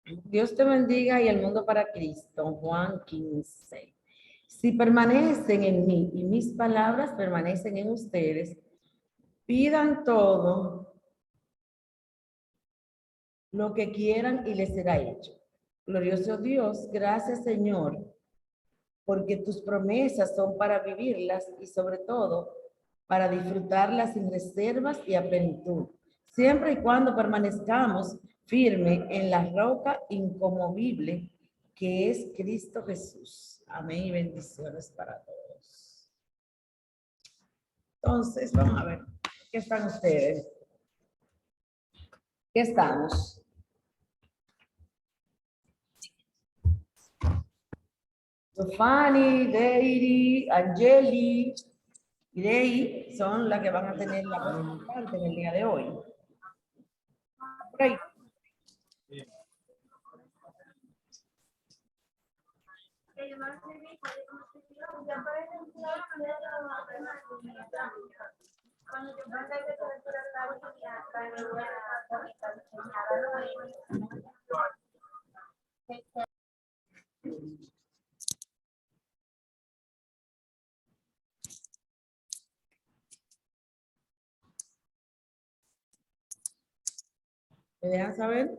Dios te bendiga y el mundo para Cristo. Juan 15. Si permanecen en mí y mis palabras permanecen en ustedes, pidan todo lo que quieran y les será hecho. Glorioso Dios, gracias Señor, porque tus promesas son para vivirlas y sobre todo para disfrutarlas sin reservas y a plenitud, siempre y cuando permanezcamos firme en la roca inconmovible que es Cristo Jesús. Amén y bendiciones para todos. Entonces, vamos a ver, ¿qué están ustedes? ¿Qué estamos? Fanny, Deiri, Angeli y Dei son las que van a tener la participante en el día de hoy. Por ahí. ¿Me dejan saber?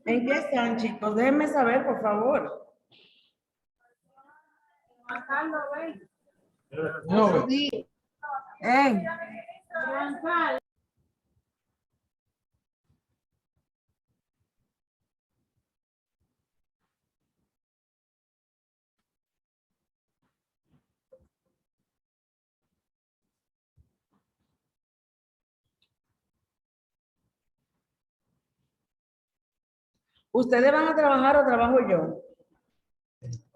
¿En qué están, chicos? Déjenme saber, por favor. No, Sí. ¿Ustedes van a trabajar o trabajo yo?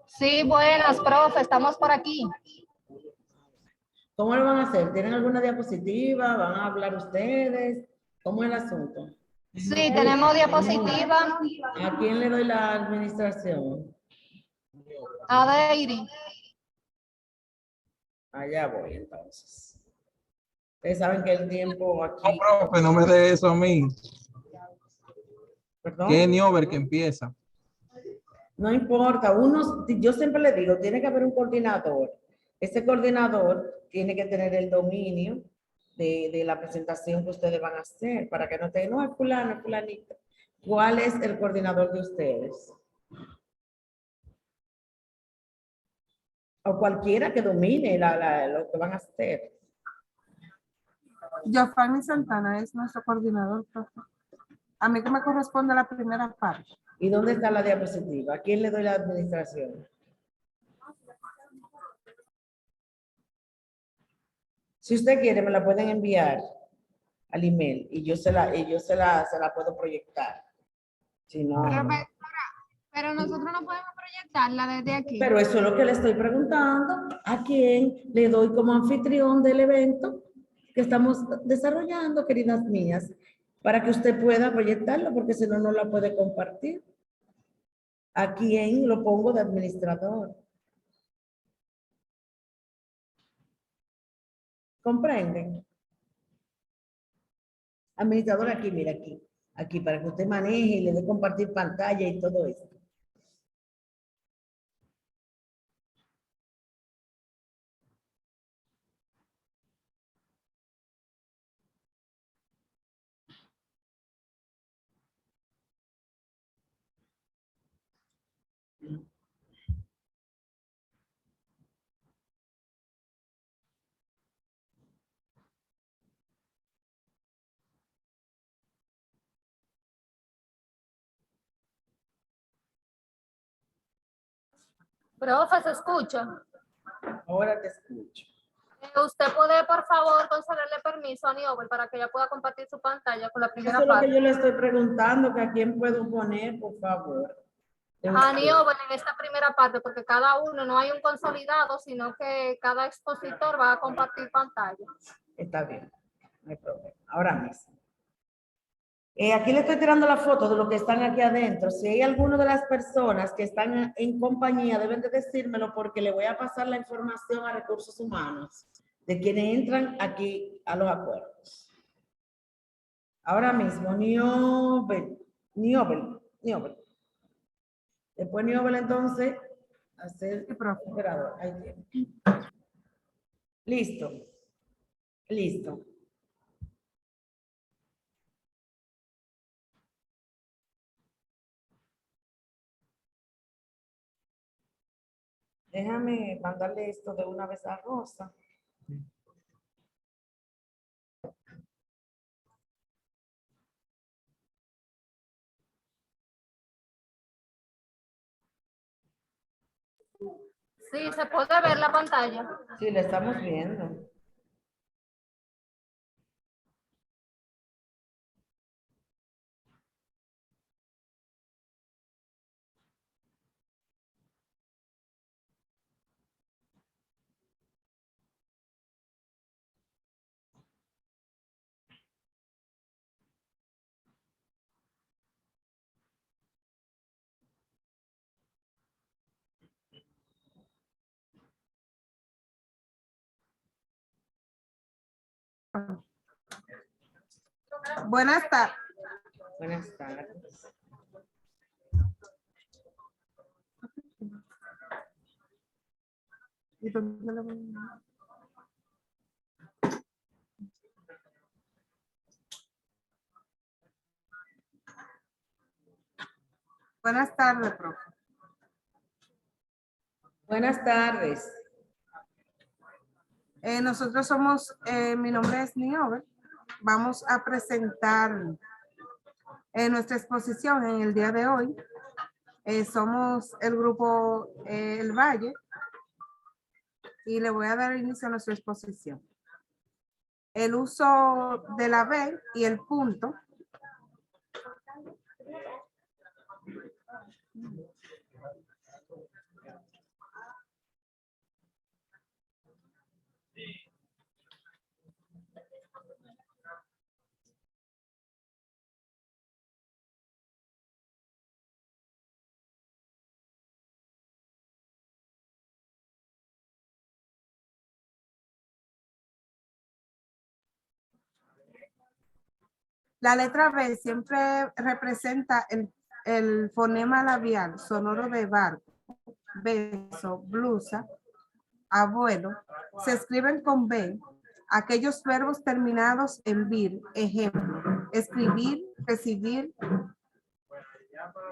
Sí, buenas, profe, estamos por aquí. ¿Cómo lo van a hacer? ¿Tienen alguna diapositiva? ¿Van a hablar ustedes? ¿Cómo es el asunto? Sí, tenemos diapositiva. ¿A quién le doy la administración? A Deiri. Allá voy, entonces. Ustedes saben que el tiempo aquí... no, profe, no me dé eso a mí. ¿Perdón? Kenny Over que empieza. No importa, yo siempre le digo, tiene que haber un coordinador. Ese coordinador tiene que tener el dominio de la presentación que ustedes van a hacer, para que no te no es fulano, es fulanito. ¿Cuál es el coordinador de ustedes? O cualquiera que domine lo que van a hacer. Giovanni Santana es nuestro coordinador, profe. A mí que me corresponde la primera parte. ¿Y dónde está la diapositiva? ¿A quién le doy la administración? Si usted quiere, me la pueden enviar al email y yo se la puedo proyectar. Si no, Pero nosotros no podemos proyectarla desde aquí. pero eso es lo que le estoy preguntando. ¿A quién le doy como anfitrión del evento que estamos desarrollando, queridas mías? Para que usted pueda proyectarlo, porque si no, no la puede compartir. ¿A quién lo pongo de administrador? ¿Comprenden? Administrador aquí, mira aquí. Aquí, para que usted maneje y le dé compartir pantalla y todo eso. Profe, ¿se escucha? Ahora te escucho. ¿Usted puede, por favor, concederle permiso a Niober para que ella pueda compartir su pantalla con la Eso primera es lo que parte? yo le estoy preguntando, que a quién puedo poner, por favor. a Niovel en esta primera parte, porque cada uno no hay un consolidado, sino que cada expositor va a compartir pantalla. Está bien, no hay problema. Ahora mismo. Aquí le estoy tirando la foto de lo que están aquí adentro. Si hay alguno de las personas que están en compañía, deben de decírmelo porque le voy a pasar la información a recursos humanos de quienes entran aquí a los acuerdos. Ahora mismo, Niovel. Después Niovel, entonces, hacer Sí, profe. operador. Ahí tiene. Listo. Listo. Déjame mandarle esto de una vez a Rosa. Sí, se puede ver la pantalla. Sí, la estamos viendo. Buenas tardes. Buenas tardes. ¿Y dónde lo voy a- Buenas tardes, profe. Buenas tardes. Nosotros somos, mi nombre es Niovel. Vamos a presentar nuestra exposición en el día de hoy. Somos el grupo El Valle y le voy a dar inicio a nuestra exposición. El uso de la B y el punto. La letra B siempre representa el fonema labial sonoro de barco, beso, blusa, abuelo. Se escriben con B aquellos verbos terminados en vir, ejemplo, escribir, recibir,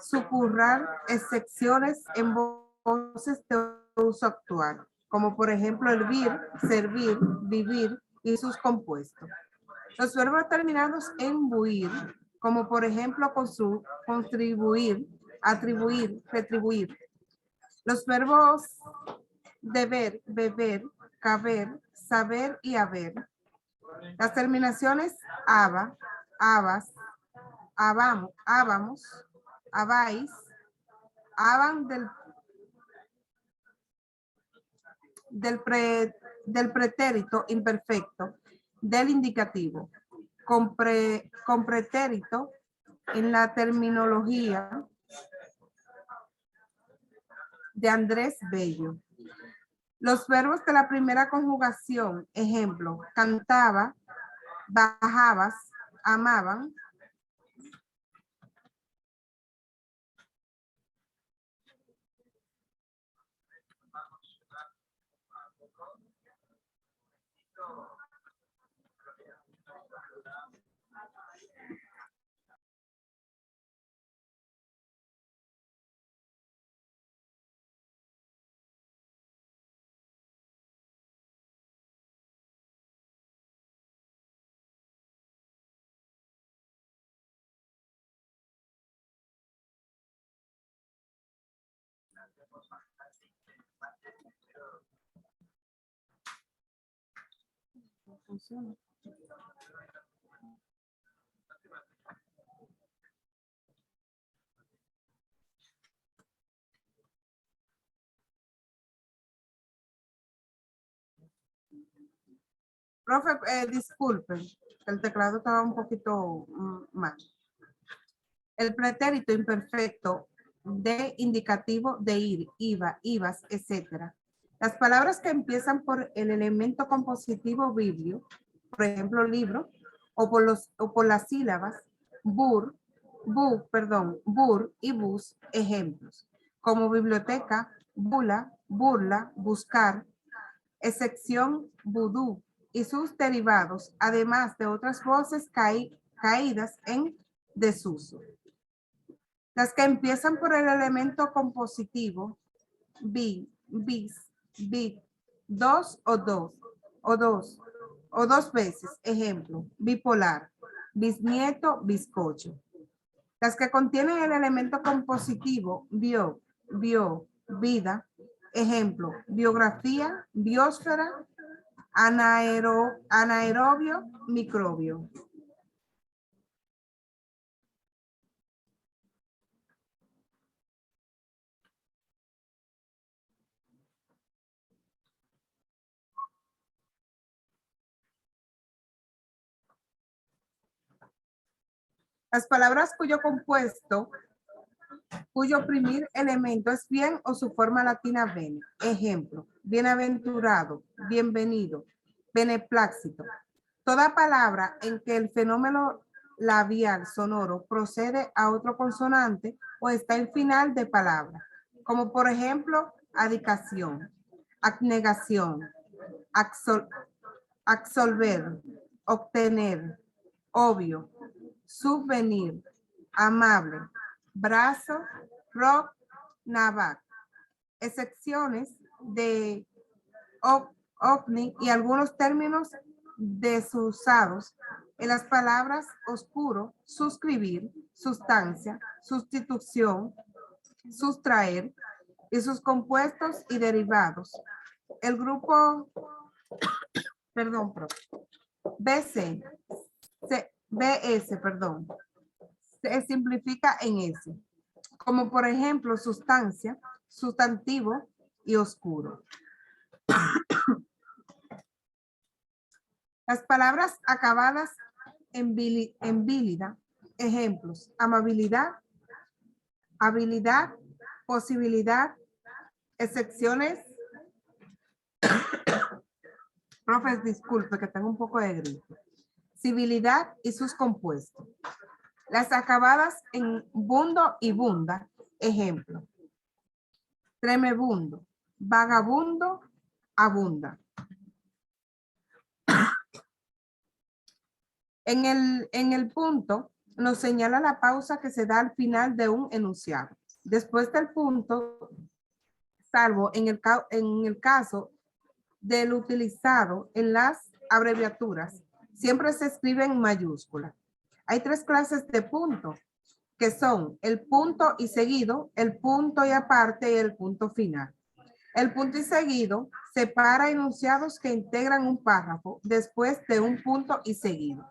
sucurrar, excepciones en voces de uso actual, como por ejemplo el vir, servir, vivir y sus compuestos. Los verbos terminados en buir, como por ejemplo contribuir, atribuir, retribuir. Los verbos deber, beber, caber, saber y haber. Las terminaciones aba, abas, abamos, abamos, abáis, aban del pretérito imperfecto, del indicativo, con pretérito en la terminología de Andrés Bello. Los verbos de la primera conjugación, ejemplo, cantaba, bajabas, amaban. Profe, disculpen, el teclado estaba un poquito mal. El pretérito imperfecto de indicativo de ir, iba, ibas, etc. Las palabras que empiezan por el elemento compositivo biblio, por ejemplo, libro, o por las sílabas bur y bus, ejemplos, como biblioteca, bula, burla, buscar, excepción, vudú y sus derivados, además de otras voces caídas en desuso. Las que empiezan por el elemento compositivo, bis, bit, dos, o dos veces, ejemplo, bipolar, bisnieto, bizcocho. Las que contienen el elemento compositivo, bio, vida, ejemplo, biografía, biosfera, anaerobio, microbio. Las palabras cuyo primer elemento es bien o su forma latina bene. Ejemplo, bienaventurado, bienvenido, beneplácito. Toda palabra en que el fenómeno labial sonoro procede a otro consonante o está en final de palabra, como por ejemplo, adicación, abnegación, absolver, obtener, obvio, subvenir, amable, brazo, rock, navac. Excepciones de ovni y algunos términos desusados en las palabras oscuro, suscribir, sustancia, sustitución, sustraer y sus compuestos y derivados. El grupo, BS, se simplifica en S, como por ejemplo sustancia, sustantivo y oscuro. Las palabras acabadas en bílida, ejemplos, amabilidad, habilidad, posibilidad, excepciones. Profes, disculpe que tengo un poco de gripe. Civilidad y sus compuestos. Las acabadas en bundo y bunda, ejemplo, tremebundo, vagabundo, abunda. En el punto nos señala la pausa que se da al final de un enunciado. Después del punto, salvo en el caso del utilizado en las abreviaturas, siempre se escribe en mayúscula. Hay tres clases de punto, que son el punto y seguido, el punto y aparte y el punto final. El punto y seguido separa enunciados que integran un párrafo después de un punto y seguido.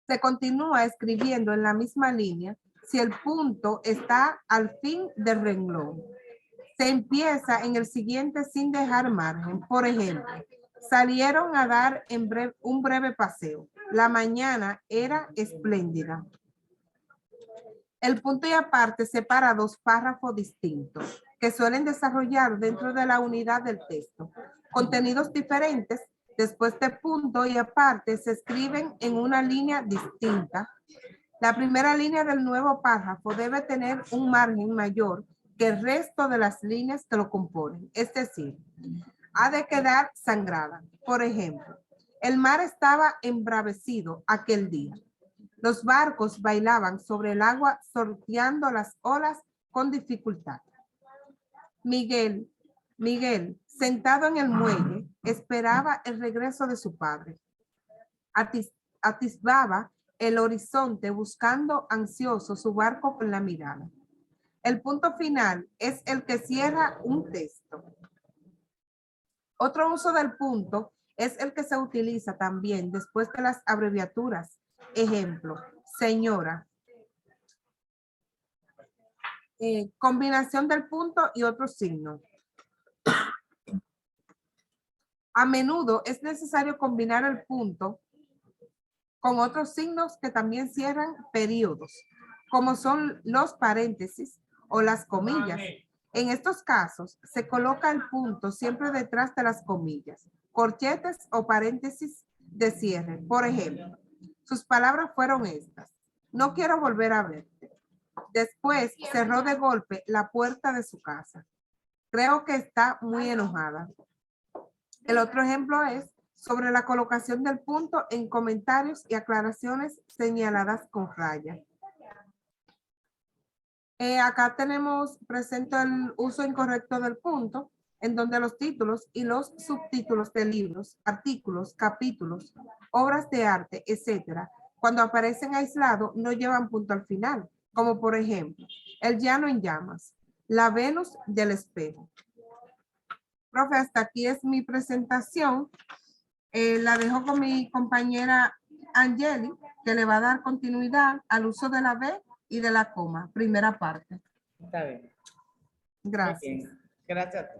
Se continúa escribiendo en la misma línea si el punto está al fin del renglón. Se empieza en el siguiente sin dejar margen. Por ejemplo, salieron a dar un breve paseo. La mañana era espléndida. El punto y aparte separa dos párrafos distintos que suelen desarrollar dentro de la unidad del texto. Contenidos diferentes, después de punto y aparte, se escriben en una línea distinta. La primera línea del nuevo párrafo debe tener un margen mayor que el resto de las líneas que lo componen. Es decir, ha de quedar sangrada. Por ejemplo, el mar estaba embravecido aquel día. Los barcos bailaban sobre el agua sorteando las olas con dificultad. Miguel, sentado en el muelle, esperaba el regreso de su padre. Atisbaba el horizonte buscando ansioso su barco con la mirada. El punto final es el que cierra un texto. Otro uso del punto es el que se utiliza también después de las abreviaturas. Ejemplo, señora. Combinación del punto y otro signo. A menudo es necesario combinar el punto con otros signos que también cierran periodos, como son los paréntesis o las comillas. En estos casos, se coloca el punto siempre detrás de las comillas, corchetes o paréntesis de cierre. Por ejemplo, sus palabras fueron estas: no quiero volver a verte. Después cerró de golpe la puerta de su casa. Creo que está muy enojada. El otro ejemplo es sobre la colocación del punto en comentarios y aclaraciones señaladas con raya. Acá tenemos presente el uso incorrecto del punto, en donde los títulos y los subtítulos de libros, artículos, capítulos, obras de arte, etcétera, cuando aparecen aislados no llevan punto al final, como por ejemplo, El llano en llamas, La Venus del espejo. Profe, hasta aquí es mi presentación. La dejo con mi compañera Angeli, que le va a dar continuidad al uso de la B y de la coma, primera parte. Está bien. Muy Gracias. bien. Gracias a ti.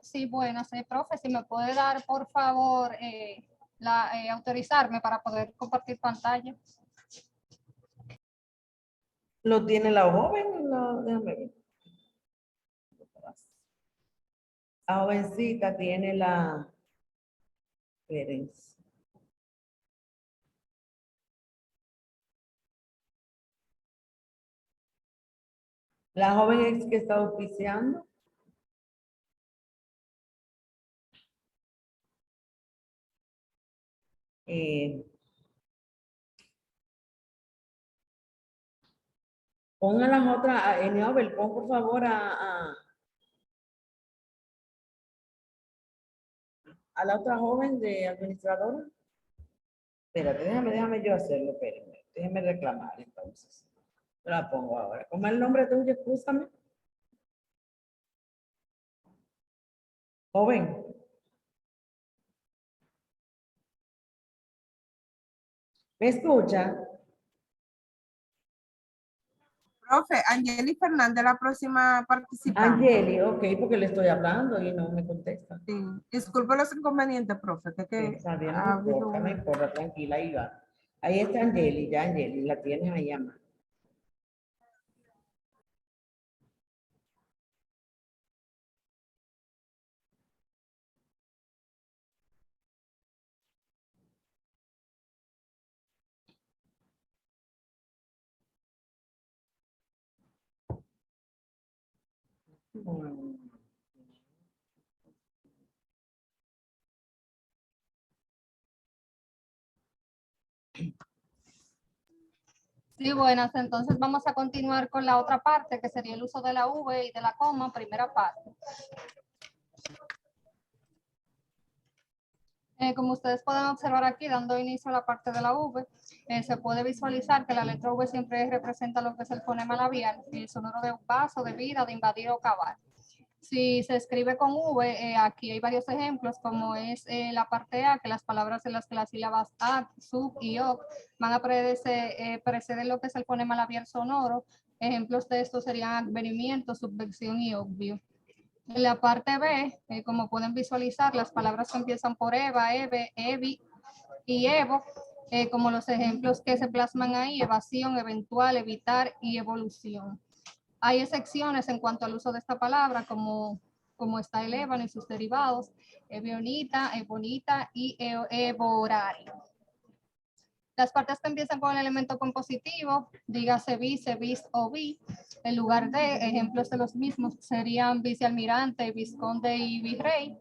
Sí, buenas, profe, si me puede dar, por favor, autorizarme para poder compartir pantalla. ¿Lo tiene la joven? Déjame ver. La jovencita tiene la... Espérense. La joven es que está auspiciando. Pongan las otras, Nobel, pon por favor a la otra joven de administradora. Espérate, déjame yo hacerlo, espérenme. Déjeme reclamar entonces. La pongo ahora. ¿Cómo es el nombre tuyo? Escúchame. Joven. ¿Me escucha? Profe, Angeli Fernández, la próxima participante. Angeli, ok, porque le estoy hablando y no me contesta. Sí. Disculpe los inconvenientes, profe, que Está bien, ha habido no importa, tranquila, ahí va. Ahí está Angeli, ya Angeli, la tienes ahí a mano. Sí, buenas, entonces vamos a continuar con la otra parte, que sería el uso de la V y de la coma, primera parte. Como ustedes pueden observar aquí, dando inicio a la parte de la V, se puede visualizar que la letra V siempre representa lo que es el fonema labial, el sonoro de un paso, de vida, de invadir o cavar. Si se escribe con V, aquí hay varios ejemplos, como es la parte A, que las palabras en las que las sílabas A, sub y O van a preceder lo que es el fonema labial sonoro. Ejemplos de esto serían advenimiento, subvención y obvio. En la parte B, como pueden visualizar, las palabras que empiezan por Eva, Eve, Evi y Evo, como los ejemplos que se plasman ahí: evasión, eventual, evitar y evolución. Hay excepciones en cuanto al uso de esta palabra, como está el ébano y sus derivados, ebionita, ebonita y eborario. Las partes que empiezan con el elemento compositivo, dígase vice, vis o vi, en lugar de, ejemplos de los mismos serían vicealmirante, vizconde y virrey.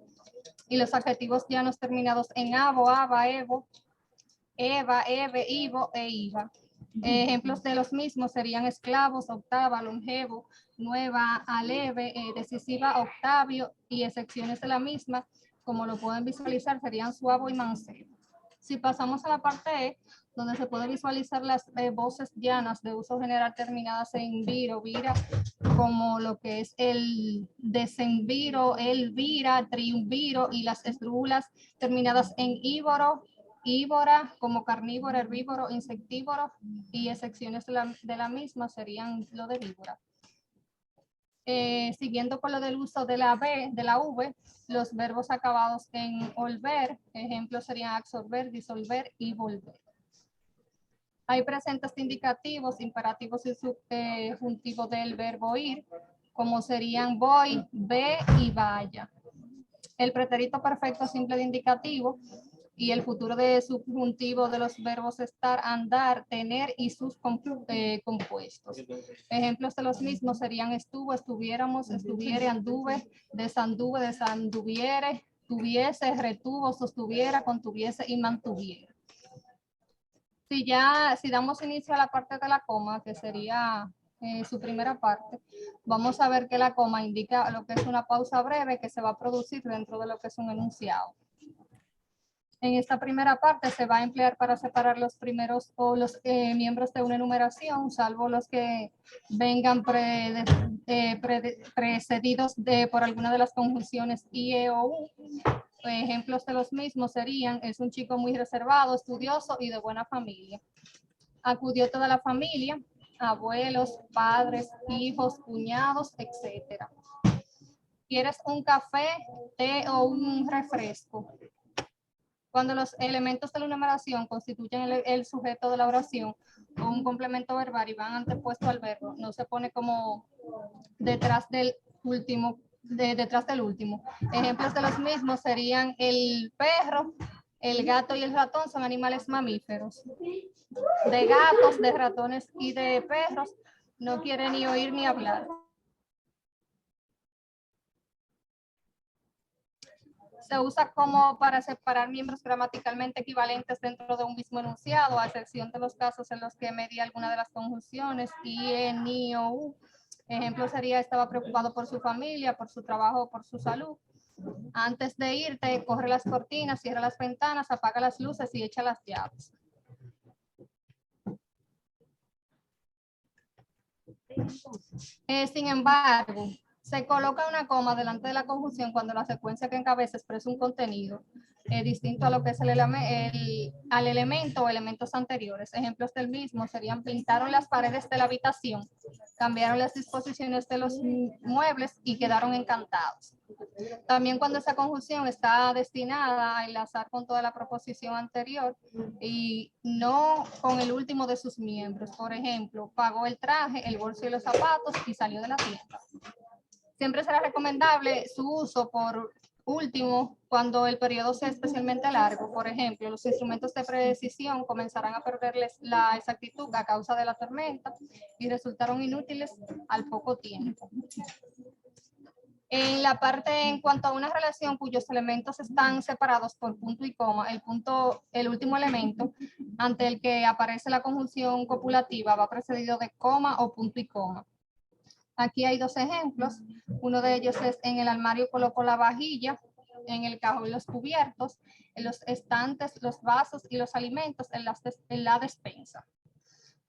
Y los adjetivos llanos terminados en avo, ava, evo, eva, eve, ivo e iva. Ejemplos de los mismos serían esclavos, octava, longevo, nueva, aleve, decisiva, octavio, y excepciones de la misma, como lo pueden visualizar, serían suavo y mancebo. Si pasamos a la parte E, donde se puede visualizar las voces llanas de uso general terminadas en viro, vira, como lo que es el decemviro, el vira, triunviro, y las estrúbulas terminadas en ívoro, ívora, como carnívoro, herbívoro, insectívoro, y excepciones de la misma serían lo de víbora. Siguiendo con lo del uso de la V, los verbos acabados en olver, ejemplos serían absorber, disolver y volver. Hay presentes indicativos, imperativos y subjuntivos del verbo ir, como serían voy, ve y vaya. El pretérito perfecto simple de indicativo y el futuro de subjuntivo de los verbos estar, andar, tener y sus compuestos. Ejemplos de los mismos serían estuvo, estuviéramos, estuviere, anduve, desanduve, desanduviere, tuviese, retuvo, sostuviera, contuviese y mantuviera. Si damos inicio a la parte de la coma, que sería su primera parte, vamos a ver que la coma indica lo que es una pausa breve que se va a producir dentro de lo que es un enunciado. En esta primera parte se va a emplear para separar los primeros o los miembros de una enumeración, salvo los que vengan precedidos por alguna de las conjunciones IE o U. Ejemplos de los mismos serían: es un chico muy reservado, estudioso y de buena familia. Acudió toda la familia, abuelos, padres, hijos, cuñados, etc. ¿Quieres un café, té o un refresco? Cuando los elementos de la enumeración constituyen el sujeto de la oración o un complemento verbal y van antepuesto al verbo, no se pone como detrás del último. Ejemplos de los mismos serían el perro, el gato y el ratón son animales mamíferos. De gatos, de ratones y de perros no quiere ni oír ni hablar. Se usa como para separar miembros gramaticalmente equivalentes dentro de un mismo enunciado, a excepción de los casos en los que media alguna de las conjunciones IE, NI o U. Ejemplo sería: estaba preocupado por su familia, por su trabajo, por su salud. Antes de irte, corre las cortinas, cierra las ventanas, apaga las luces y echa las llaves. Sin embargo, se coloca una coma delante de la conjunción cuando la secuencia que encabeza expresa un contenido distinto a lo que es al elemento o elementos anteriores. Ejemplos del mismo serían: pintaron las paredes de la habitación, cambiaron las disposiciones de los muebles y quedaron encantados. También cuando esa conjunción está destinada a enlazar con toda la proposición anterior y no con el último de sus miembros. Por ejemplo, pagó el traje, el bolso y los zapatos y salió de la tienda. Siempre será recomendable su uso por último cuando el periodo sea especialmente largo. Por ejemplo, los instrumentos de precisión comenzarán a perderles la exactitud a causa de la tormenta y resultaron inútiles al poco tiempo. En la parte en cuanto a una relación cuyos elementos están separados por punto y coma, el último elemento ante el que aparece la conjunción copulativa va precedido de coma o punto y coma. Aquí hay dos ejemplos. Uno de ellos es: en el armario colocó la vajilla, en el cajón los cubiertos, en los estantes los vasos y los alimentos en la despensa.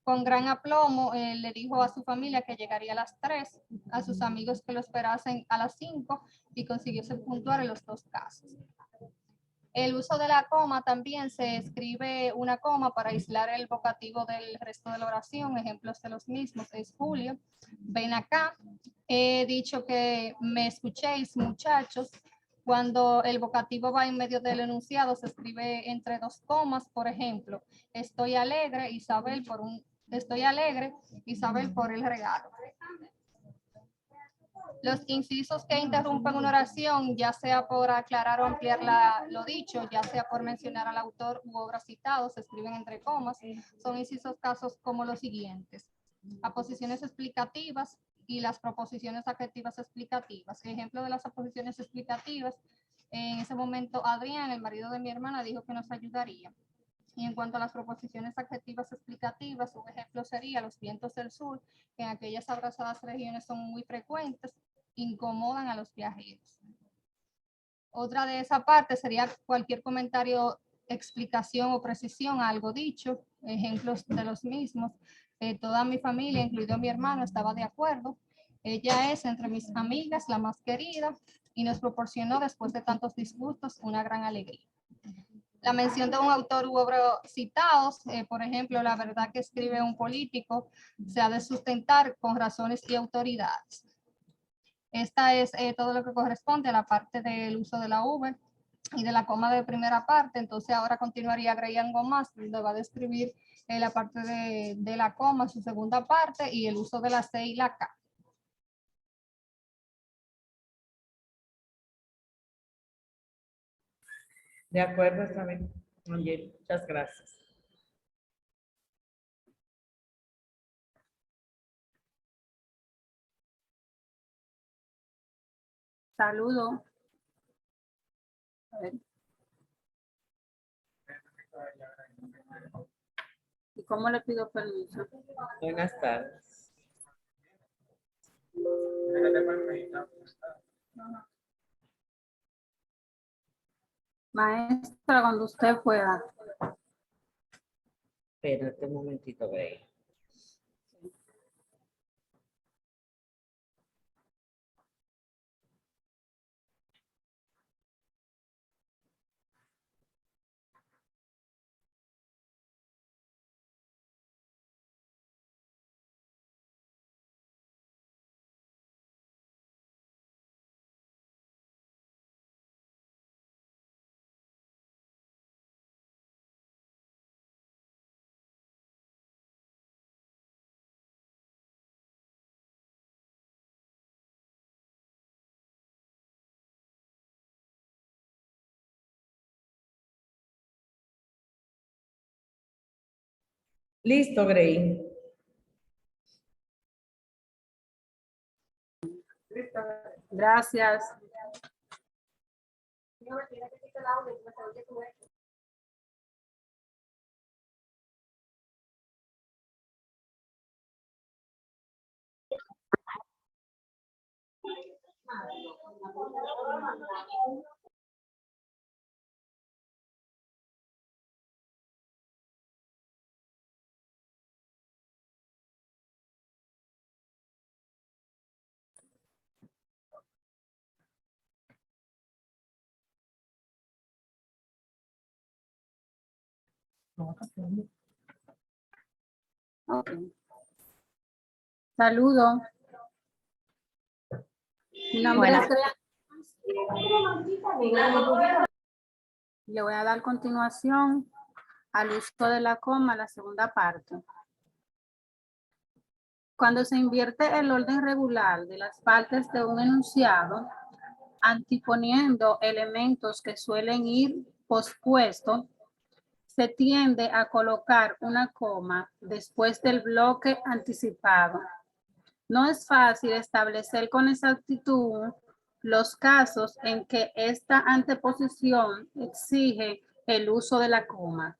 Con gran aplomo le dijo a su familia que llegaría a las 3, a sus amigos que lo esperasen a las 5 y consiguió ser puntual en los dos casos. El uso de la coma también se escribe una coma para aislar el vocativo del resto de la oración. Ejemplos de los mismos es: Julio, ven acá, he dicho que me escuchéis, muchachos. Cuando el vocativo va en medio del enunciado se escribe entre dos comas. Por ejemplo, estoy alegre, Isabel por el regalo. Los incisos que interrumpen una oración, ya sea por aclarar o ampliar lo dicho, ya sea por mencionar al autor u obra citado, se escriben entre comas. Son incisos casos como los siguientes: aposiciones explicativas y las proposiciones adjetivas explicativas. Ejemplo de las aposiciones explicativas: en ese momento Adrián, el marido de mi hermana, dijo que nos ayudaría. Y en cuanto a las proposiciones adjetivas explicativas, un ejemplo sería: los vientos del sur, que en aquellas abrasadas regiones son muy frecuentes, incomodan a los viajeros. Otra de esa parte sería cualquier comentario explicación o precisión a algo dicho, ejemplos de los mismos. Toda mi familia, incluido mi hermano, estaba de acuerdo. Ella es entre mis amigas la más querida y nos proporcionó, después de tantos disgustos, una gran alegría. La mención de un autor u obra citados, por ejemplo, la verdad que escribe un político, se ha de sustentar con razones y autoridades. Esta es todo lo que corresponde a la parte del uso de la V y de la coma de primera parte. Entonces ahora continuaría Graham Gómez, donde va a describir la parte de la coma, su segunda parte, y el uso de la C y la K. De acuerdo, está bien. Angel, muchas gracias. Saludo. A ver. ¿Y cómo le pido permiso? Buenas tardes. Maestra, cuando usted pueda. Espérate un momentito, Grey. Listo, Grey. Gracias. Ok. Saludo. Mi nombre es Graham. Le voy a dar continuación al uso de la coma, la segunda parte. Cuando se invierte el orden regular de las partes de un enunciado, antiponiendo elementos que suelen ir pospuestos, se tiende a colocar una coma después del bloque anticipado. No es fácil establecer con exactitud los casos en que esta anteposición exige el uso de la coma,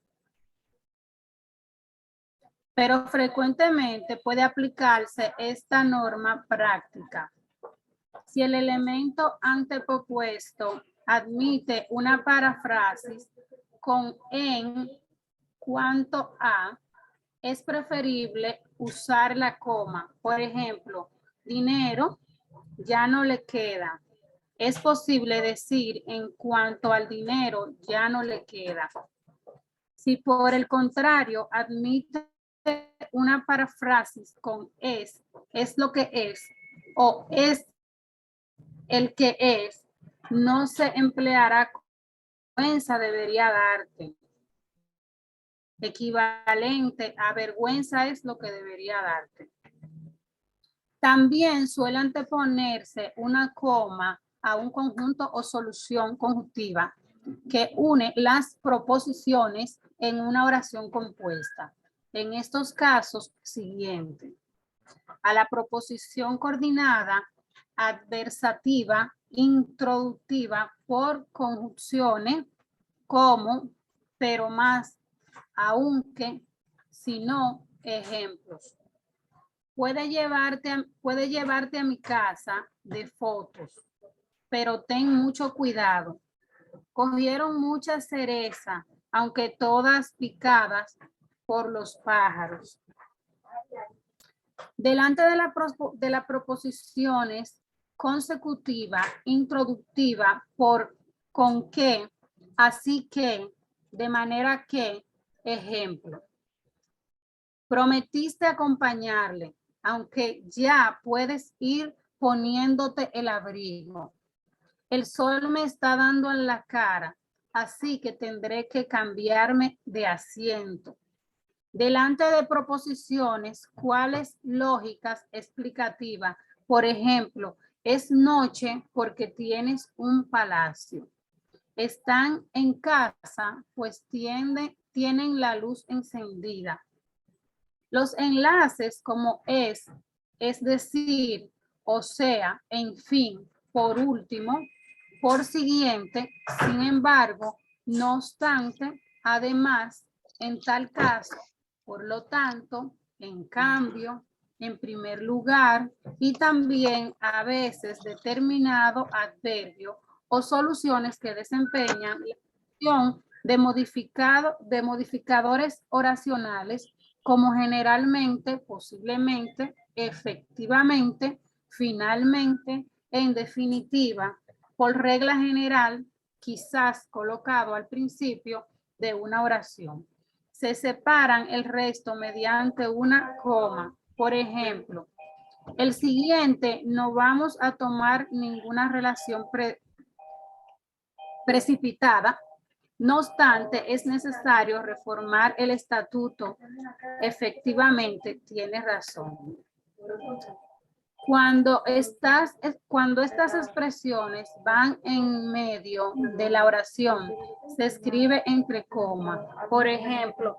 pero frecuentemente puede aplicarse esta norma práctica. Si el elemento antepropuesto admite una paráfrasis con en cuanto a, es preferible usar la coma. Por ejemplo, dinero ya no le queda. Es posible decir en cuanto al dinero ya no le queda. Si por el contrario admite una paráfrasis con es lo que es, o es el que es, no se empleará vergüenza debería darte. Equivalente a vergüenza es lo que debería darte. También suele anteponerse una coma a un conjunto o solución conjuntiva que une las proposiciones en una oración compuesta. En estos casos, siguiente. A la proposición coordinada, adversativa, introductiva por conjunciones como, pero más, aunque, si no, ejemplos. Puede llevarte a mi casa de fotos, pero ten mucho cuidado. Cogieron mucha cereza, aunque todas picadas por los pájaros. Delante de las proposiciones consecutiva, introductiva, por, con que, así que, de manera que, ejemplo. Prometiste acompañarle, aunque ya puedes ir poniéndote el abrigo. El sol me está dando en la cara, así que tendré que cambiarme de asiento. Delante de proposiciones, ¿cuáles lógicas explicativas? Por ejemplo, es noche porque tienes un palacio. Están en casa, pues tienen la luz encendida. Los enlaces como es decir, o sea, en fin, por último, por siguiente, sin embargo, no obstante, además, en tal caso, por lo tanto, en cambio, en primer lugar, y también a veces determinado adverbio o soluciones que desempeñan la función de modificadores oracionales como generalmente, posiblemente, efectivamente, finalmente, en definitiva, por regla general, quizás colocado al principio de una oración. Se separan el resto mediante una coma. Por ejemplo, el siguiente no vamos a tomar ninguna relación precipitada. No obstante, es necesario reformar el estatuto. Efectivamente, tiene razón. Cuando estas expresiones van en medio de la oración, se escribe entre comas. Por ejemplo,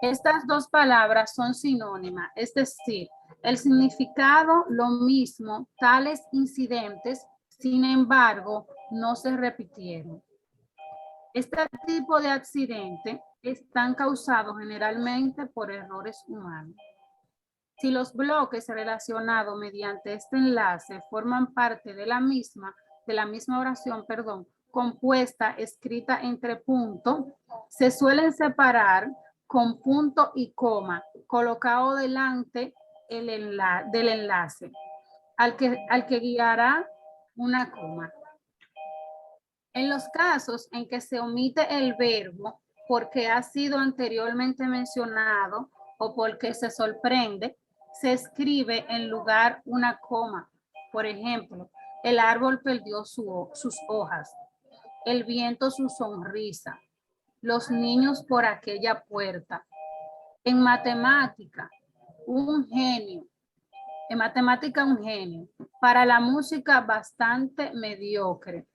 estas dos palabras son sinónimas, es decir, el significado lo mismo, tales incidentes, sin embargo, no se repitieron. Este tipo de accidentes están causados generalmente por errores humanos. Si los bloques relacionados mediante este enlace forman parte de la misma oración, compuesta, escrita entre puntos, se suelen separar con punto y coma, colocado delante del enlace, al que guiará una coma. En los casos en que se omite el verbo porque ha sido anteriormente mencionado o porque se sorprende, se escribe en lugar una coma. Por ejemplo, el árbol perdió sus hojas, el viento su sonrisa, los niños por aquella puerta. En matemática, un genio. En matemática, un genio. Para la música, bastante mediocre.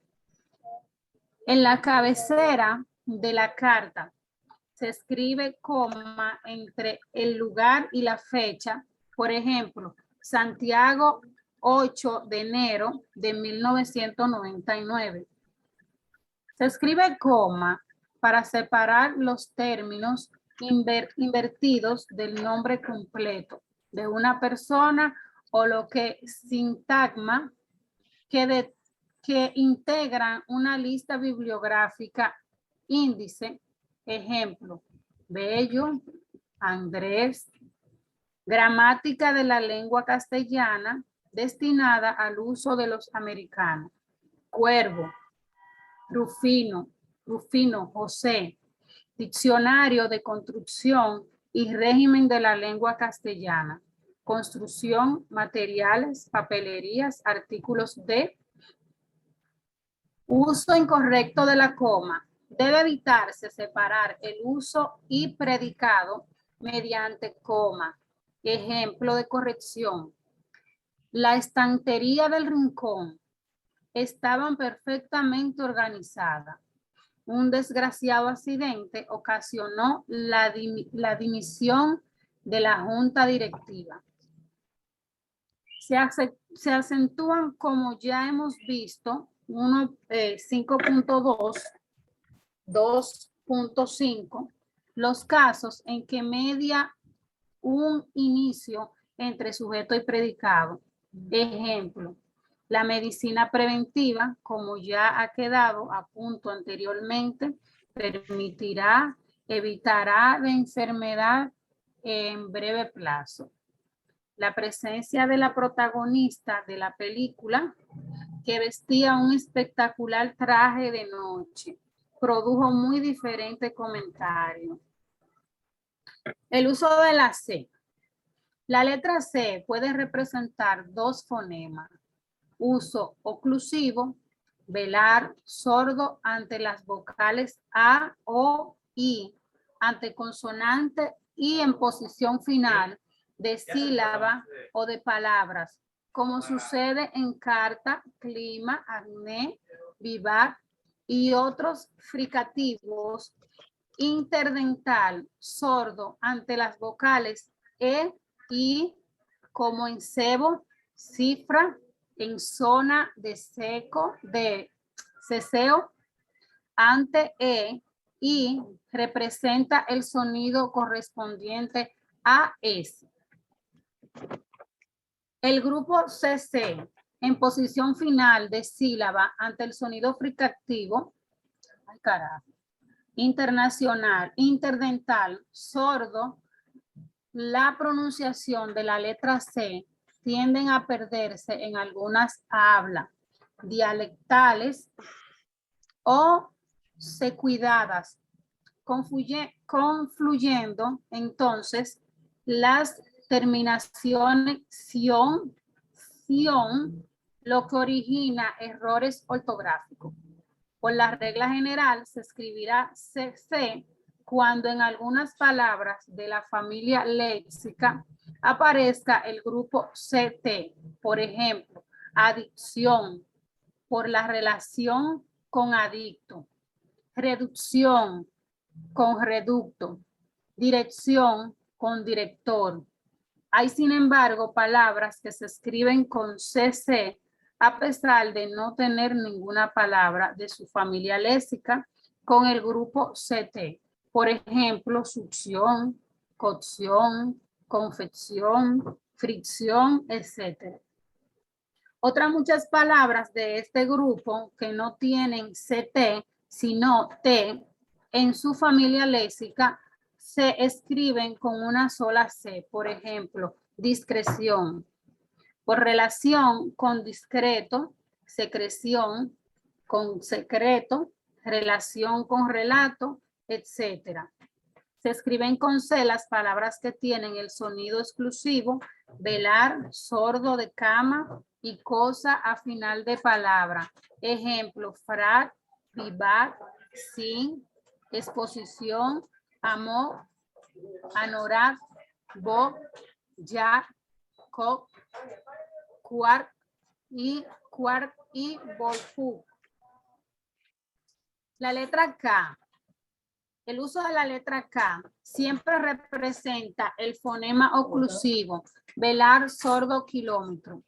En la cabecera de la carta se escribe coma entre el lugar y la fecha. Por ejemplo, Santiago, 8 de enero de 1999. Se escribe coma para separar los términos invertidos del nombre completo de una persona o lo que sintagma que integran una lista bibliográfica índice, ejemplo, Bello, Andrés, gramática de la lengua castellana destinada al uso de los americanos, Cuervo, Rufino, José, diccionario de construcción y régimen de la lengua castellana, construcción, materiales, papelerías, artículos de uso incorrecto de la coma. Debe evitarse separar el uso y predicado mediante coma. Ejemplo de corrección. La estantería del rincón estaban perfectamente organizadas. Un desgraciado accidente ocasionó la dimisión de la junta directiva. Se acentúan, como ya hemos visto, 5.2, 2.5, los casos en que media un inicio entre sujeto y predicado. Ejemplo, La medicina preventiva, como ya ha quedado a punto anteriormente, evitará la enfermedad en breve plazo. La presencia de la protagonista de la película, que vestía un espectacular traje de noche, produjo muy diferentes comentarios. El uso de la C. La letra C puede representar dos fonemas. Uso oclusivo, velar sordo ante las vocales A, O, I, ante consonante y en posición final de sílaba o de palabras, como sucede en carta, clima, acné, vivar y otros fricativos. Interdental, sordo ante las vocales E, I, como en cebo, cifra, en zona de seco, de ceseo, ante E, I, representa el sonido correspondiente a S. El grupo CC, en posición final de sílaba ante el sonido fricativo, ay carajo, internacional, interdental, sordo, la pronunciación de la letra C tienden a perderse en algunas hablas dialectales o secuidadas, confluyendo entonces las terminaciones ción, lo que origina errores ortográficos. Por la regla general se escribirá CC cuando en algunas palabras de la familia léxica aparezca el grupo CT, por ejemplo, adicción, por la relación con adicto, reducción con reducto, dirección con director. Hay, sin embargo, palabras que se escriben con CC a pesar de no tener ninguna palabra de su familia léxica con el grupo CT. Por ejemplo, succión, cocción, confección, fricción, etc. Otras muchas palabras de este grupo que no tienen CT, sino T, en su familia léxica, se escriben con una sola C. Por ejemplo, discreción. Por relación con discreto, secreción, con secreto, relación con relato, etc. Se escriben con C las palabras que tienen el sonido exclusivo, velar, sordo de cama y cosa a final de palabra. Ejemplo, frac, vivar, sin, exposición, amor, anorak, bo, ya, co, cuart y bolfu. La letra K. El uso de la letra K siempre representa el fonema oclusivo, velar, sordo, kilómetro.